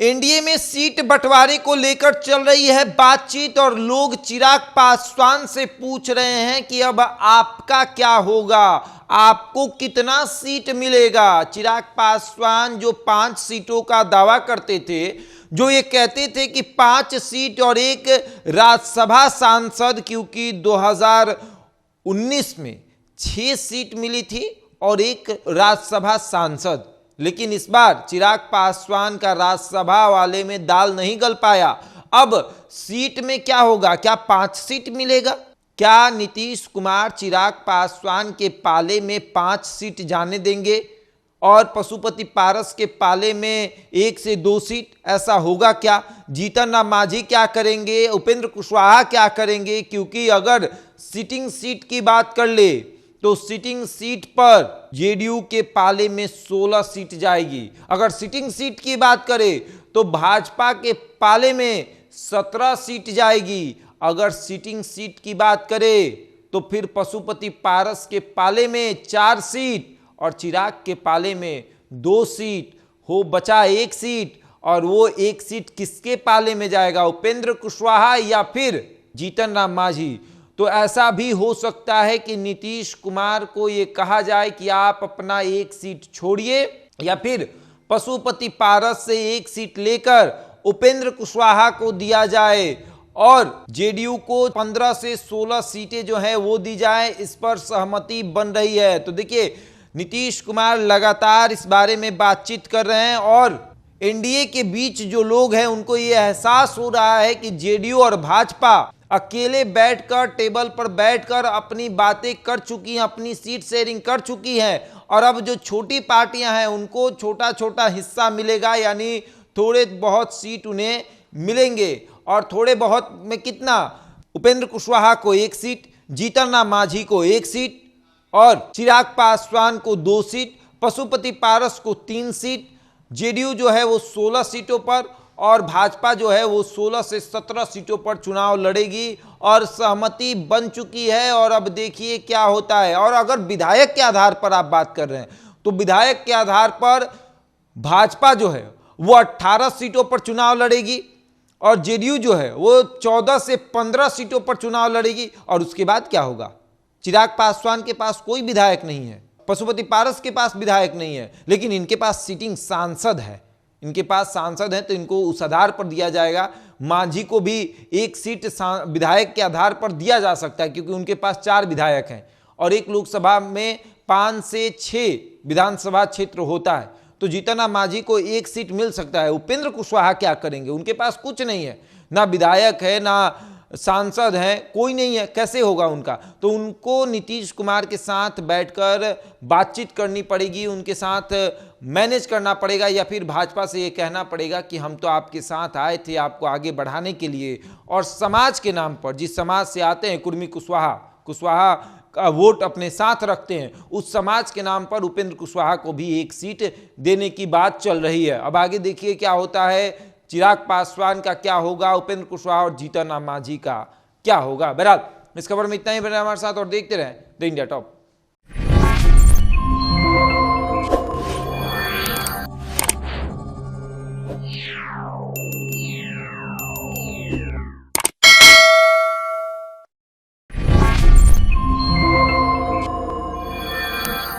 NDA में seat बंटवारे को लेकर चल रही है बातचीत और लोग चिराग पासवान से पूछ रहे हैं कि अब आपका क्या होगा, आपको कितना सीट मिलेगा। चिराग पासवान जो 5 सीटों का दावा करते थे, जो ये कहते थे कि 5 सीट और एक राज्यसभा सांसद, क्योंकि 2019 में 6 सीट मिली थी और एक राज्यसभा सांसद, लेकिन इस बार चिराग पासवान का राज्यसभा वाले में दाल नहीं गल पाया। अब सीट में क्या होगा, क्या 5 सीट मिलेगा? क्या नीतीश कुमार चिराग पासवान के पाले में 5 सीट जाने देंगे और पशुपति पारस के पाले में 1 से 2 सीट? ऐसा होगा क्या? जीतन राम मांझी क्या करेंगे, उपेंद्र कुशवाहा क्या करेंगे? क्योंकि अगर सिटिंग सीट की बात कर ले तो सिटिंग सीट पर जेडीयू के पाले में 16 सीट जाएगी। अगर सिटिंग सीट की बात करें तो भाजपा के पाले में 17 सीट जाएगी। अगर सिटिंग सीट की बात करें तो फिर पशुपति पारस के पाले में 4 सीट और चिराग के पाले में 2 सीट हो, बचा 1 सीट। और वो 1 सीट किसके पाले में जाएगा, उपेंद्र कुशवाहा या फिर जीतन राम मांझी? तो ऐसा भी हो सकता है कि नीतीश कुमार को ये कहा जाए कि आप अपना 1 सीट छोड़िए या फिर पशुपति पारस से 1 सीट लेकर उपेंद्र कुशवाहा को दिया जाए और जेडीयू को 15 से 16 सीटें जो है वो दी जाए। इस पर सहमति बन रही है। तो देखिए, नीतीश कुमार लगातार इस बारे में बातचीत कर रहे हैं और एनडीए के बीच जो लोग हैं उनको ये एहसास हो रहा है कि जेडीयू और भाजपा अकेले बैठकर, टेबल पर बैठकर अपनी बातें कर चुकी हैं, अपनी सीट शेयरिंग कर चुकी हैं और अब जो छोटी पार्टियां हैं उनको छोटा छोटा हिस्सा मिलेगा, यानी थोड़े बहुत सीट उन्हें मिलेंगे। और थोड़े बहुत में कितना? उपेंद्र कुशवाहा को 1 सीट, जीतन राम मांझी को 1 सीट और चिराग पासवान को 2 सीट, पशुपति पारस को 3 सीट। जेडीयू जो है वो 16 सीटों पर और भाजपा जो है वो 16 से 17 सीटों पर चुनाव लड़ेगी और सहमति बन चुकी है। और अब देखिए क्या होता है। और अगर विधायक के आधार पर आप बात कर रहे हैं तो विधायक के आधार पर भाजपा जो है वो 18 सीटों पर चुनाव लड़ेगी और जेडीयू जो है वो 14 से 15 सीटों पर चुनाव लड़ेगी। और उसके बाद क्या होगा? चिराग पासवान के पास कोई विधायक नहीं है, पशुपति पारस के पास विधायक नहीं है, लेकिन इनके पास सिटिंग सांसद है। इनके पास सांसद हैं तो इनको उस आधार पर दिया जाएगा। मांझी को भी 1 सीट विधायक के आधार पर दिया जा सकता है क्योंकि उनके पास 4 विधायक हैं और एक लोकसभा में 5 से 6 विधानसभा क्षेत्र होता है। तो जीतन राम मांझी को 1 सीट मिल सकता है। उपेंद्र कुशवाहा क्या करेंगे? उनके पास कुछ नहीं है, ना विधायक है, ना सांसद हैं, कोई नहीं है, कैसे होगा उनका? तो उनको नीतीश कुमार के साथ बैठकर बातचीत करनी पड़ेगी, उनके साथ मैनेज करना पड़ेगा या फिर भाजपा से ये कहना पड़ेगा कि हम तो आपके साथ आए थे आपको आगे बढ़ाने के लिए और समाज के नाम पर, जिस समाज से आते हैं, कुर्मी कुशवाहा का वोट अपने साथ रखते हैं, उस समाज के नाम पर उपेंद्र कुशवाहा को भी 1 सीट देने की बात चल रही है। अब आगे देखिए क्या होता है, चिराग पासवान का क्या होगा, उपेंद्र कुशवाहा और जीतन राम मांझी का क्या होगा। बहरहाल इस खबर में इतना ही। बने हमारे साथ और देखते रहें द इंडिया टॉप।